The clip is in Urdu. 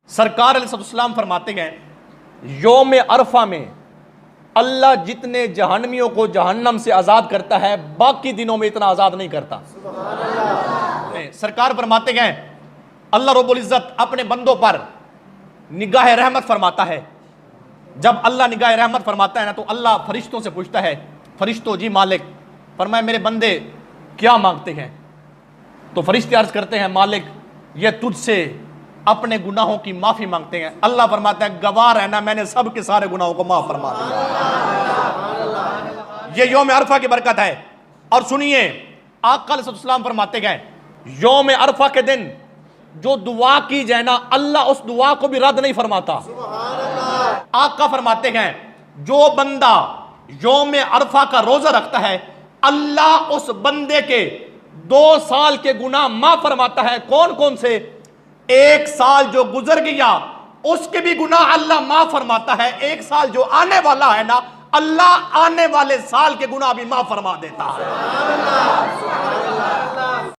سرکار علیہ السلام فرماتے ہیں یوم عرفہ میں اللہ جتنے جہنمیوں کو جہنم سے آزاد کرتا ہے باقی دنوں میں اتنا آزاد نہیں کرتا۔ سرکار فرماتے ہیں اللہ رب العزت اپنے بندوں پر نگاہ رحمت فرماتا ہے۔ جب اللہ نگاہ رحمت فرماتا ہے نا تو اللہ فرشتوں سے پوچھتا ہے، فرشتوں جی مالک، فرمائے میرے بندے کیا مانگتے ہیں؟ تو فرشتے عرض کرتے ہیں مالک یہ تجھ سے اپنے گناہوں کی معافی مانگتے ہیں۔ اللہ فرماتا ہے گواہ رہنا میں نے سب کے سارے گناہوں کو معاف فرما دیا۔ یہ یوم عرفہ کی برکت ہے۔ اور سنیے آقا علیہ السلام فرماتے ہیں یوم عرفہ کے دن جو دعا کی جائے نا اللہ اس دعا کو بھی رد نہیں فرماتا۔ آقا فرماتے ہیں جو بندہ یوم عرفہ کا روزہ رکھتا ہے اللہ اس بندے کے 2 سال کے گناہ معاف فرماتا ہے۔ کون کون سے؟ 1 سال جو گزر گیا اس کے بھی گناہ اللہ معاف فرماتا ہے، 1 سال جو آنے والا ہے نا اللہ آنے والے سال کے گناہ بھی معاف فرما دیتا ہے۔